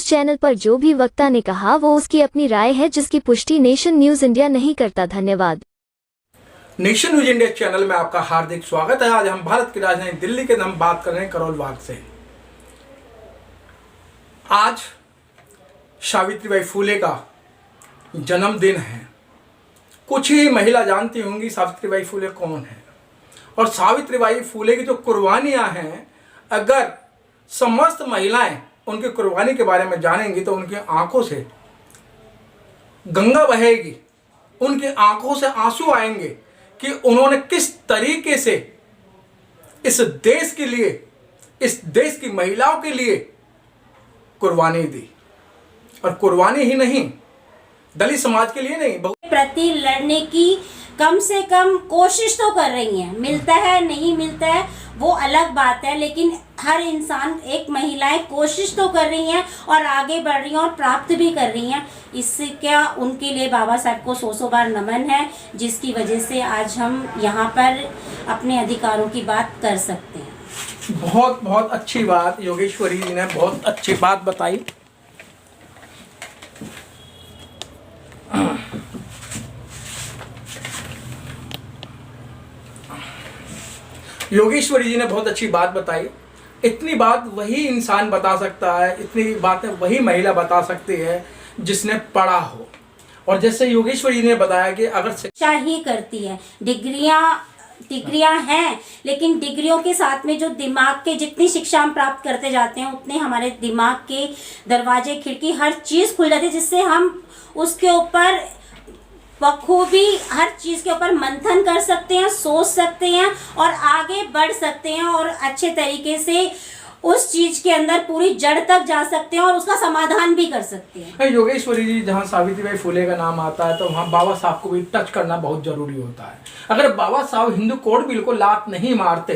News channel पर जो भी वक्ता ने कहा वो उसकी अपनी राय है, जिसकी पुष्टि नेशन न्यूज इंडिया नहीं करता। धन्यवाद। नेशन न्यूज इंडिया चैनल में आपका हार्दिक स्वागत है। आज हम भारत की राजधानी दिल्ली के हम बात कर रहे हैं करोल बाग से। आज सावित्रीबाई फुले का जन्मदिन है। कुछ ही महिला जानती होंगी सावित्रीबाई फुले कौन है, और सावित्रीबाई फुले की जो कुर्बानियां हैं, अगर समस्त महिलाएं उनकी कुर्बानी के बारे में जानेंगी तो उनकी आंखों से गंगा बहेगी, उनकी आंखों से आंसू आएंगे कि उन्होंने किस तरीके से इस देश के लिए, इस देश की महिलाओं के लिए कुर्बानी दी। और कुर्बानी ही नहीं, दलित समाज के लिए नहीं, प्रति लड़ने की कम से कम कोशिश तो कर रही हैं। मिलता है नहीं मिलता है वो अलग बात है, लेकिन हर इंसान, एक महिलाएं कोशिश तो कर रही हैं और आगे बढ़ रही हैं और प्राप्त भी कर रही हैं। इससे क्या उनके लिए बाबा साहब को सौ बार नमन है, जिसकी वजह से आज हम यहाँ पर अपने अधिकारों की बात कर सकते हैं। बहुत बहुत अच्छी बात योगेश्वरी जी ने बहुत अच्छी बात बताई। योगेश्वरी जी ने बहुत अच्छी बात बताई। इतनी बात वही इंसान बता सकता है, इतनी बातें वही महिला बता सकती है जिसने पढ़ा हो। और जैसे योगेश्वरी जी ने बताया कि अगर शिक्षा ही करती है, डिग्रियां हैं, लेकिन डिग्रियों के साथ में जो दिमाग के, जितनी शिक्षा हम प्राप्त करते जाते हैं उतने हमारे दिमाग के दरवाजे, खिड़की, हर चीज़ खुल जाती है, जिससे हम उसके ऊपर बखूबी हर चीज़ के ऊपर मंथन कर सकते हैं, सोच सकते हैं और आगे बढ़ सकते हैं और अच्छे तरीके से उस चीज के अंदर पूरी जड़ तक जा सकते हैं और उसका समाधान भी कर सकते हैं। योगेश्वरी जी, जहाँ सावित्रीबाई फुले का नाम आता है तो वहाँ बाबा साहब को भी टच करना बहुत जरूरी होता है। अगर बाबा साहब हिंदू कोड बिल को लात नहीं मारते,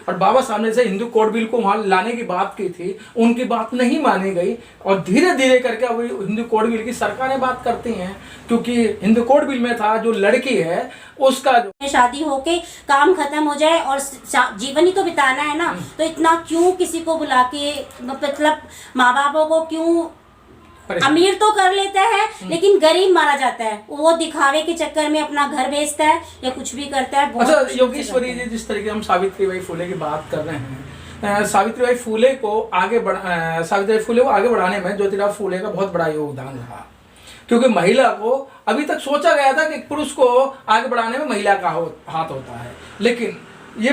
और बाबा साहब ने से हिंदू कोड बिल को वहाँ लाने की बात की थी, उनकी बात नहीं मानी गई और धीरे धीरे करके अब हिंदू कोड बिल की सरकारें बात करती हैं, क्योंकि हिंदू कोड बिल में था जो लड़की है उसका जो शादी होके काम खत्म हो जाए और जीवन ही तो बिताना है ना, तो इतना क्यों किसी को बुला के, मतलब माँ बापों को क्यों, अमीर तो कर लेता है लेकिन गरीब मारा जाता है, वो दिखावे के चक्कर में अपना घर बेचता है या कुछ भी करता है। अच्छा योगेश्वरी जी, जिस तरीके हम सावित्रीबाई फुले की बात कर रहे हैं, सावित्रीबाई फुले को आगे बढ़ाने में ज्योतिराव फुले का बहुत बड़ा योगदान रहा, क्योंकि महिला को अभी तक सोचा गया था कि पुरुष को आगे बढ़ाने में महिला का हाथ होता है, लेकिन ये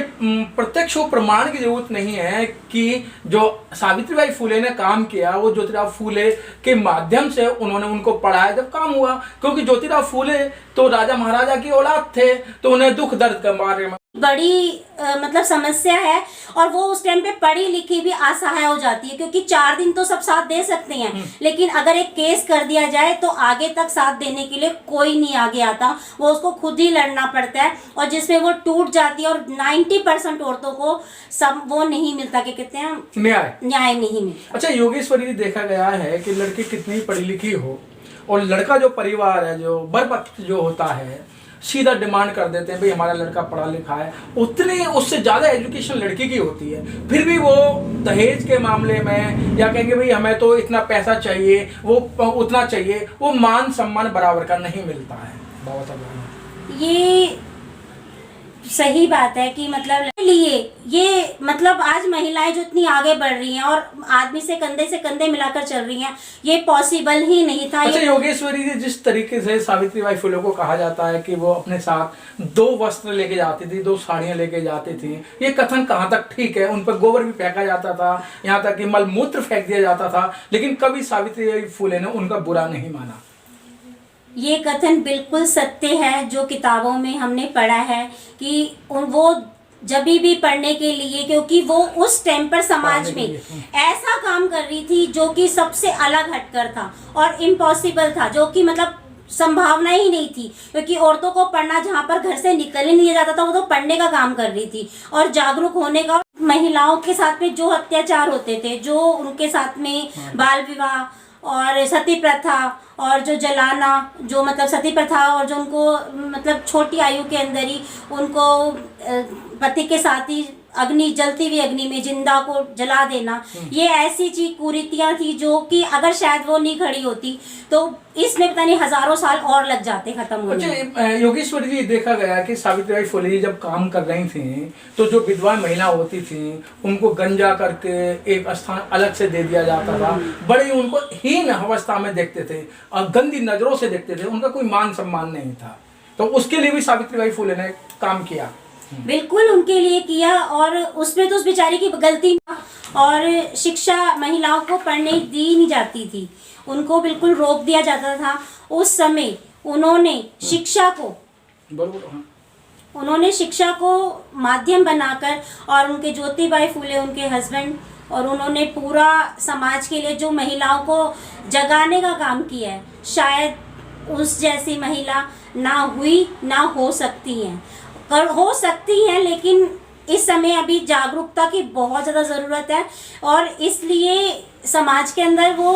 प्रत्यक्ष प्रमाण की जरूरत नहीं है कि जो सावित्रीबाई फुले ने काम किया वो ज्योतिराव फुले के माध्यम से उन्होंने उनको पढ़ाया जब काम हुआ, क्योंकि ज्योतिराव फुले तो राजा महाराजा की औलाद थे, तो उन्हें दुख दर्द के बारे में बड़ी मतलब समस्या है, और वो उस टाइम पे पढ़ी लिखी भी असहाय हो जाती है, क्योंकि 4 दिन तो सब साथ दे सकते हैं, लेकिन अगर एक केस कर दिया जाए तो आगे तक साथ देने के लिए कोई नहीं आगे आता, वो उसको खुद ही लड़ना पड़ता है, और जिसमें वो टूट जाती है। और 90% औरतों को सब वो नहीं मिलता, कि कहते हैं न्याय नहीं मिलता। अच्छा योगेश्वरी, देखा गया है कि लड़की कितनी पढ़ी लिखी हो और लड़का जो परिवार है, जो बर पक्ष जो होता है, सीधा डिमांड कर देते हैं भाई हमारा लड़का पढ़ा लिखा है, उतनी उससे ज़्यादा एजुकेशन लड़की की होती है, फिर भी वो दहेज के मामले में या कहेंगे भाई हमें तो इतना पैसा चाहिए, वो उतना चाहिए, वो मान सम्मान बराबर का नहीं मिलता है। बाबा साहब, ये सही बात है कि मतलब ये मतलब आज महिलाएं जो इतनी आगे बढ़ रही हैं और आदमी से कंधे मिलाकर चल रही हैं, ये पॉसिबल ही नहीं था। अच्छा योगेश्वरी जी, जिस तरीके से सावित्रीबाई फुले को कहा जाता है कि वो अपने साथ 2 वस्त्र लेके जाती थी, 2 साड़ियां लेके जाती थी, ये कथन कहाँ तक ठीक है? उन पर गोबर भी फेंका जाता था, यहाँ तक कि मलमूत्र फेंक दिया जाता था, लेकिन कभी सावित्रीबाई फुले ने उनका बुरा नहीं माना। ये कथन बिल्कुल सत्य है, जो किताबों में हमने पढ़ा है कि वो जब भी पढ़ने के लिए, क्योंकि वो उस टाइम पर समाज में ऐसा काम कर रही थी जो कि सबसे अलग हटकर था और इम्पॉसिबल था, जो कि मतलब संभावना ही नहीं थी, क्योंकि औरतों को पढ़ना, जहाँ पर घर से निकल ही नहीं जाता था, वो तो पढ़ने का काम कर रही थी और जागरूक होने का। महिलाओं के साथ में जो अत्याचार होते थे, जो उनके साथ में बाल विवाह और सती प्रथा और जो जलाना, जो मतलब सती प्रथा, और जो उनको मतलब छोटी आयु के अंदर ही उनको पति के साथ ही अग्नि, जलती हुई अग्नि में जिंदा को जला देना, ये ऐसी चीज कुरीतियां थी जो कि अगर शायद वो नहीं खड़ी होती तो इसमें पता नहीं हजारों साल और लग जाते खत्म होने में। अच्छा, योगेश्वरी जी, देखा गया कि सावित्रीबाई फुले जी जब काम कर रही थी तो जो विधवा महिला होती थी उनको गंजा करके एक स्थान अलग से दे दिया जाता था, बड़ी उनको हीन अवस्था में देखते थे और गंदी नजरों से देखते थे, उनका कोई मान सम्मान नहीं था। तो उसके लिए भी सावित्रीबाई फुले ने काम किया। बिल्कुल उनके लिए किया, और उसमें तो उस बेचारी की गलती, और शिक्षा महिलाओं को पढ़ने दी नहीं जाती थी, उनको बिल्कुल रोक दिया जाता था। उस समय उन्होंने शिक्षा को माध्यम बनाकर, और उनके ज्योतिबाई फूले उनके हस्बैंड, और उन्होंने पूरा समाज के लिए जो महिलाओं को जगाने का काम किया है, शायद उस जैसी महिला ना हुई ना हो सकती हैं, हो सकती हैं, लेकिन इस समय अभी जागरूकता की बहुत ज़्यादा ज़रूरत है, और इसलिए समाज के अंदर वो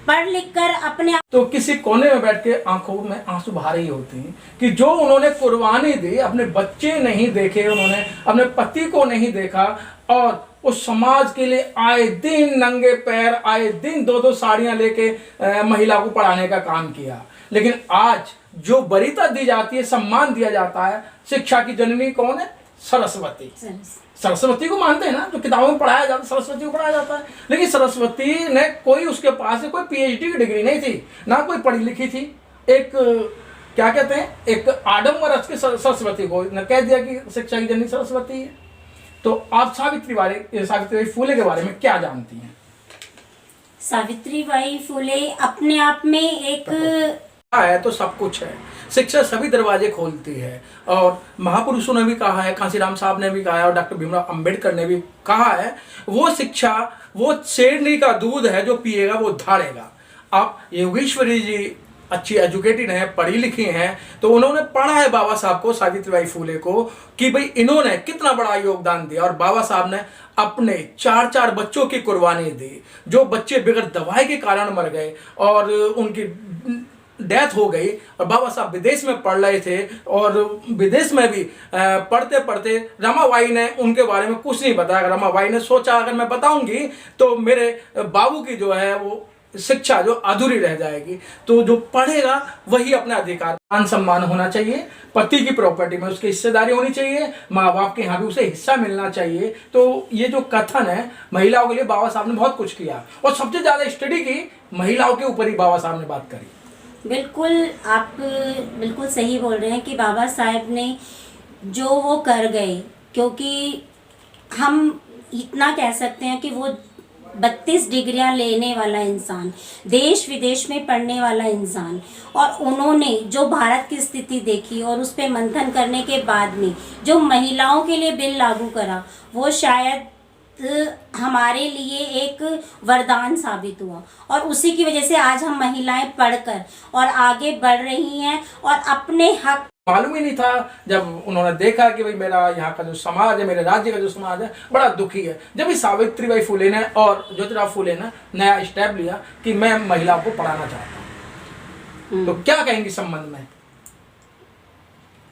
पढ़ लिख कर अपने तो किसी कोने में बैठ के आंखों में आंसू बहा रही होती हैं कि जो उन्होंने कुर्बानी दी, अपने बच्चे नहीं देखे, उन्होंने अपने पति को नहीं देखा, और उस समाज के लिए आए दिन नंगे पैर, आए दिन 2-2 साड़ियां लेके महिला को पढ़ाने का काम किया। लेकिन आज जो वरीयता दी जाती है, सम्मान दिया जाता है, शिक्षा की जननी कौन है? सरस्वती। सरस्वती को मानते हैं ना, जो किताबों में पढ़ाया जाता है सरस्वती को पढ़ाया जाता है, लेकिन सरस्वती ने कोई, उसके पास कोई पीएचडी की डिग्री नहीं थी, ना कोई पढ़ी लिखी थी। एक क्या कहते हैं, एक आडम्बर रच के सरस्वती को न कह दिया कि शिक्षा की जननी सरस्वती है। तो आप सावित्रीबाई फुले के बारे में क्या जानती हैं? सावित्रीबाई फुले अपने आप में एक है तो सब कुछ है, शिक्षा सभी दरवाजे खोलती है, और महापुरुषों ने भी कहा है, कांसीराम साहब ने भी कहा है, और डॉक्टर भीमराव अंबेडकर ने भी कहा है, वो शिक्षा वो शेरनी का दूध है, जो पिएगा वो धाड़ेगा। आप योगेश्वरी जी अच्छी एजुकेटेड हैं, पढ़ी लिखी हैं, तो उन्होंने पढ़ा है बाबा साहब को, सावित्रीबाई फुले को, कि भाई इन्होंने कितना बड़ा योगदान दिया, और बाबा साहब ने अपने 4-4 बच्चों की कुर्बानी दी, जो बच्चे बगैर दवाई के कारण मर गए और उनकी डेथ हो गई, और बाबा साहब विदेश में पढ़ रहे थे, और विदेश में भी पढ़ते पढ़ते रमाबाई ने उनके बारे में कुछ नहीं बताया। रमाबाई ने सोचा अगर मैं बताऊंगी तो मेरे बाबू की जो है वो शिक्षा जो अधूरी रह जाएगी, तो जो पढ़ेगा वही अपने अधिकार, मान सम्मान होना चाहिए, पति की प्रॉपर्टी में उसकी हिस्सेदारी होनी चाहिए, माँ बाप के यहाँ भी उसे हिस्सा मिलना चाहिए। तो ये जो कथन है, महिलाओं के लिए बाबा साहब ने बहुत कुछ किया, और सबसे ज्यादा स्टडी की महिलाओं के ऊपर ही बाबा साहब ने बात करी। बिल्कुल, आप बिल्कुल सही बोल रहे हैं कि बाबा साहब ने जो वो कर गए, क्योंकि हम इतना कह सकते हैं कि वो 32 डिग्रियां लेने वाला इंसान, देश विदेश में पढ़ने वाला इंसान, और उन्होंने जो भारत की स्थिति देखी और उस पर मंथन करने के बाद में जो महिलाओं के लिए बिल लागू करा, वो शायद हमारे लिए एक वरदान साबित हुआ, और उसी की वजह से आज हम महिलाएं पढ़कर और आगे बढ़ रही हैं, और अपने हक मालूम ही नहीं था। जब उन्होंने देखा कि भाई मेरा यहाँ का जो समाज है, मेरे राज्य का जो समाज है बड़ा दुखी है, जब इस सावित्रीबाई फुले ने और ज्योतिराव फुले ने नया स्टेप लिया कि मैं महिलाओं को पढ़ाना चाहता हूँ, तो क्या कहेंगी संबंध में?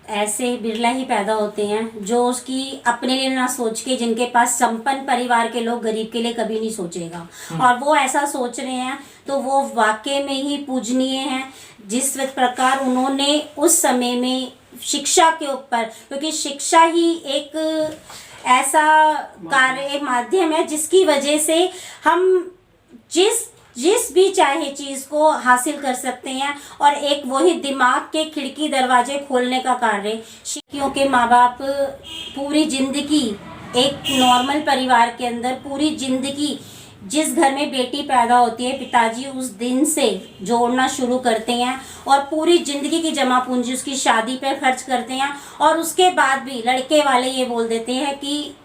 ऐसे बिरला ही पैदा होते हैं जो उसकी अपने लिए ना सोच के, जिनके पास संपन्न परिवार के लोग गरीब के लिए कभी नहीं सोचेगा, और वो ऐसा सोच रहे हैं तो वो वाकई में ही पूजनीय हैं। जिस प्रकार उन्होंने उस समय में शिक्षा के ऊपर, क्योंकि शिक्षा ही एक ऐसा कार्य माध्यम है जिसकी वजह से हम जिस भी चाहे चीज को हासिल कर सकते हैं, और एक वही दिमाग के खिड़की दरवाजे खोलने का कार्य। क्योंकि माँ बाप पूरी जिंदगी एक नॉर्मल परिवार के अंदर पूरी जिंदगी, जिस घर में बेटी पैदा होती है, पिताजी उस दिन से जोड़ना शुरू करते हैं और पूरी जिंदगी की जमा पूंजी उसकी शादी पर खर्च करते हैं, और उसके बाद भी लड़के वाले ये बोल देते हैं कि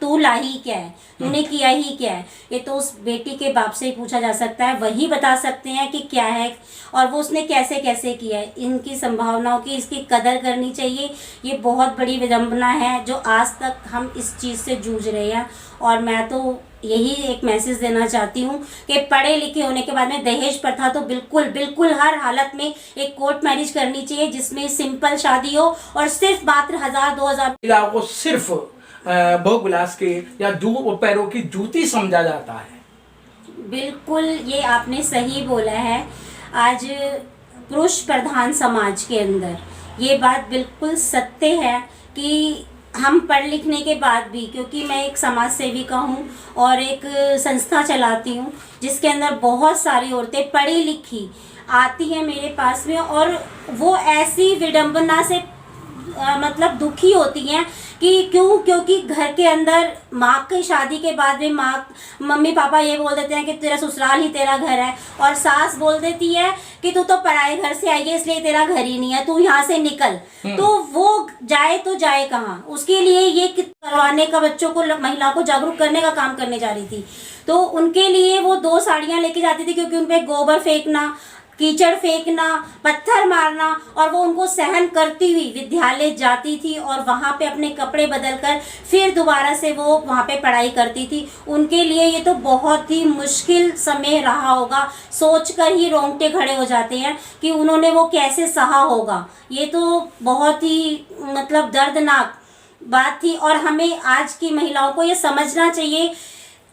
तू ला ही क्या है, तूने किया ही क्या है। ये तो उस बेटी के बाप से ही पूछा जा सकता है, वही बता सकते हैं कि क्या है और वो उसने कैसे कैसे किया है। इनकी संभावनाओं की इसकी कदर करनी चाहिए। ये बहुत बड़ी विडंबना है जो आज तक हम इस चीज़ से जूझ रहे हैं, और मैं तो यही एक मैसेज देना चाहती हूँ कि पढ़े लिखे होने के बाद में दहेज प्रथा तो बिल्कुल बिल्कुल हर हालत में एक कोर्ट मैरिज करनी चाहिए, जिसमें सिंपल शादी हो और सिर्फ मात्र 1000-2000 महिलाओं को सिर्फ भोग विलास के या पैरों की जूती समझा जाता है। बिल्कुल, ये आपने सही बोला है। आज पुरुष प्रधान समाज के अंदर ये बात बिल्कुल सत्य है कि हम पढ़ लिखने के बाद भी, क्योंकि मैं एक समाज सेविका हूँ और एक संस्था चलाती हूँ जिसके अंदर बहुत सारी औरतें पढ़ी लिखी आती हैं मेरे पास में, और वो ऐसी विडंबना से मतलब दुखी होती हैं कि क्योंकि घर के अंदर माँ की शादी के बाद में मम्मी पापा ये बोल देते हैं कि तेरा ससुराल ही तेरा घर है, और सास बोल देती है कि तू तो पराए घर से आई है इसलिए तेरा घर ही नहीं है, तू यहाँ से निकल। तो वो जाए तो जाए कहाँ? उसके लिए ये करवाने का, बच्चों को, महिलाओं को जागरूक करने का काम करने जा रही थी। तो उनके लिए वो 2 साड़ियाँ लेके जाती थी, क्योंकि उन पर गोबर फेंकना, कीचड़ फेंकना, पत्थर मारना, और वो उनको सहन करती हुई विद्यालय जाती थी और वहाँ पे अपने कपड़े बदलकर फिर दोबारा से वो वहाँ पे पढ़ाई करती थी। उनके लिए ये तो बहुत ही मुश्किल समय रहा होगा, सोचकर ही रोंगटे खड़े हो जाते हैं कि उन्होंने वो कैसे सहा होगा। ये तो बहुत ही मतलब दर्दनाक बात थी, और हमें आज की महिलाओं को ये समझना चाहिए,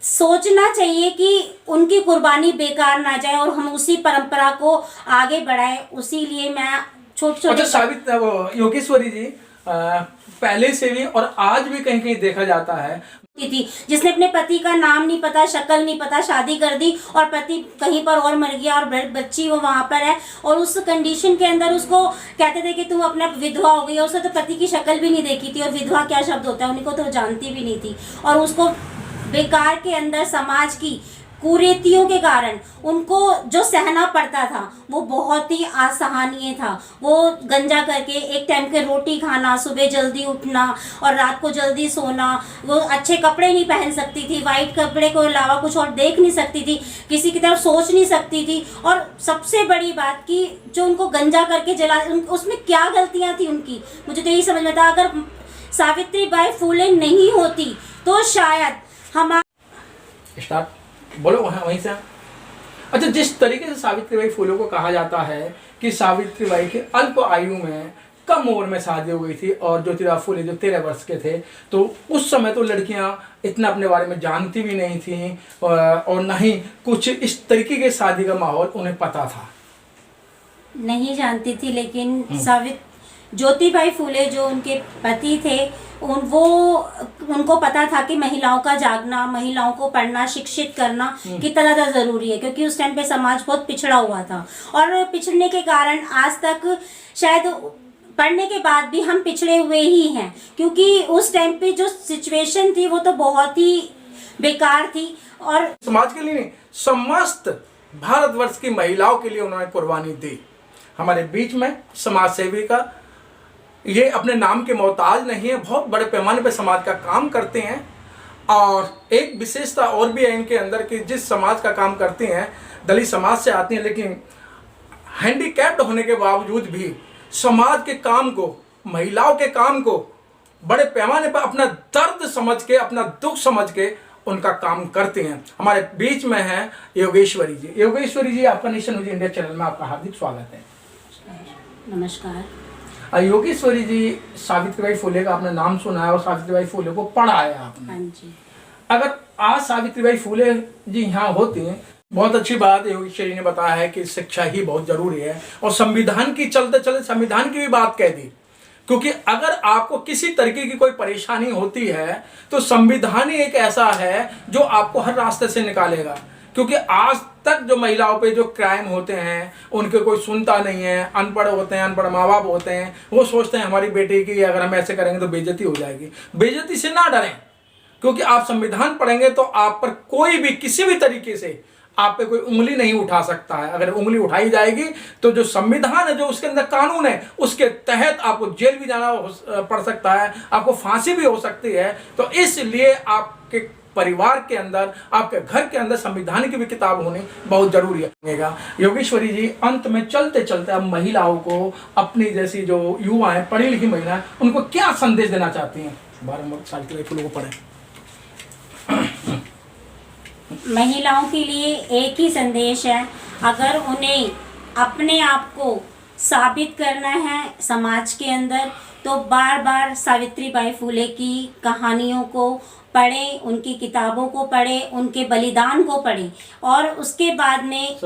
सोचना चाहिए कि उनकी कुर्बानी बेकार ना जाए और हम उसी परंपरा को आगे बढ़ाएं। उसी लिए मैं छोटे अच्छा सावित्री, योगेश्वरी जी, पहले से भी और आज भी कहीं कहीं देखा जाता है थी जिसने अपने पति का नाम नहीं पता, शक्ल नहीं पता, शादी कर दी और पति कहीं पर और मर गया और बच्ची वो वहां पर है, और उस कंडीशन के अंदर उसको कहते थे कि तुम अपना विधवा हो गई। उसने तो पति की शक्ल भी नहीं देखी थी, और विधवा क्या शब्द होता है उनको तो जानती भी नहीं थी, और उसको बेकार के अंदर समाज की कुरीतियों के कारण उनको जो सहना पड़ता था वो बहुत ही असहनीय था। वो गंजा करके एक टाइम के रोटी खाना, सुबह जल्दी उठना और रात को जल्दी सोना, वो अच्छे कपड़े नहीं पहन सकती थी, वाइट कपड़े को अलावा कुछ और देख नहीं सकती थी, किसी की तरफ सोच नहीं सकती थी, और सबसे बड़ी बात कि जो उनको गंजा करके जला, उसमें क्या गलतियाँ थी उनकी, मुझे तो यही समझ में था। अगर सावित्री बाई फुले नहीं होती तो शायद हमारा स्टार्ट बोलो वहीं से। अच्छा, जिस तरीके से सावित्रीबाई फुले को कहा जाता है कि सावित्रीबाई के अल्प आयु में, कम उम्र में शादी हो गई थी, और ज्योतिराव फुले जो 13 वर्ष के थे, तो उस समय तो लड़कियां इतना अपने बारे में जानती भी नहीं थी और न ही कुछ इस तरीके के शादी का माहौल उन्हें पता था, नहीं जानती थी। लेकिन ज्योतिबाई फुले जो उनके पति थे, उनको पता था कि महिलाओं का जागना, महिलाओं को पढ़ना, शिक्षित करना कितना ज़्यादा ज़रूरी है, क्योंकि उस टाइम पे समाज बहुत पिछड़ा हुआ था, और पिछड़ने के कारण आज तक शायद पढ़ने के बाद भी हम पिछड़े हुए ही हैं, क्योंकि उस टाइम पे जो सिचुएशन थी वो तो बहुत ही बेकार थी। और समाज के लिए नहीं, समस्त भारतवर्ष की महिलाओं के लिए उन्होंने कुर्बानी दी। हमारे बीच में समाज सेविका, ये अपने नाम के मोहताज नहीं है, बहुत बड़े पैमाने पर समाज का काम करते हैं। और एक विशेषता और भी है इनके अंदर कि जिस समाज का काम करती हैं, दलित समाज से आती हैं, लेकिन हैंडीकैप्ड होने के बावजूद भी समाज के काम को, महिलाओं के काम को बड़े पैमाने पर अपना दर्द समझ के, अपना दुख समझ के उनका काम करते हैं। हमारे बीच में है योगेश्वरी जी। योगेश्वरी जी, आपका नेशन न्यूज इंडिया चैनल में आपका हार्दिक स्वागत है। नमस्कार। योगेश्वरी जी, सावित्रीबाई फुले का आपने नाम सुना है और सावित्रीबाई फुले को पढ़ा है आपने। हाँ जी। अगर आज सावित्रीबाई फुले जी यहाँ होती हैं, बहुत अच्छी बात है। योगेश्वरी ने बताया है कि शिक्षा ही बहुत जरूरी है, और संविधान की चलते चलते संविधान की भी बात कह दी, क्योंकि अगर आपको किसी तरीके की कोई परेशानी होती है तो संविधान ही एक ऐसा है जो आपको हर रास्ते से निकालेगा। क्योंकि आज तक जो महिलाओं पे जो क्राइम होते हैं उनके कोई सुनता नहीं है, अनपढ़ होते हैं, अनपढ़ माँ बाप होते हैं, वो सोचते हैं हमारी बेटी की अगर हम ऐसे करेंगे तो बेइज्जती हो जाएगी। बेइज्जती से ना डरें, क्योंकि आप संविधान पढ़ेंगे तो आप पर कोई भी किसी भी तरीके से आप पे कोई उंगली नहीं उठा सकता है। अगर उंगली उठाई जाएगी तो जो संविधान है, जो उसके अंदर कानून है, उसके तहत आपको जेल भी जाना पड़ सकता है, आपको फांसी भी हो सकती है। तो इसलिए आपके परिवार के अंदर, आपके घर के अंदर संविधान की भी किताब होनी बहुत जरूरी है। योगेश्वरी जी, अंत में चलते चलते अब महिलाओं को, अपनी जैसी जो युवा है, पढ़ी लिखी महिलाएं, उनको क्या संदेश देना चाहती हैं? 12 साल के फूलों को पढ़े। महिलाओं के लिए एक ही संदेश है, अगर उन्हें अपने आप को साबित करना है समाज के अंदर, तो बार बार सावित्रीबाई फुले की कहानियों को पढ़ें, उनकी किताबों को पढ़ें, उनके बलिदान को पढ़ें, और उसके बाद में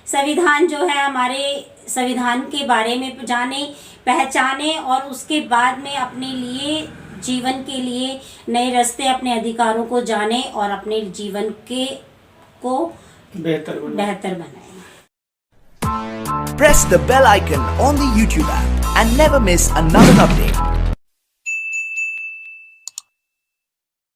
संविधान जो है हमारे संविधान के बारे में जाने, पहचाने, और उसके बाद में अपने लिए जीवन के लिए नए रास्ते, अपने अधिकारों को जाने और अपने जीवन को बेहतर बनाए। Press the bell icon on the YouTube app and never miss another update.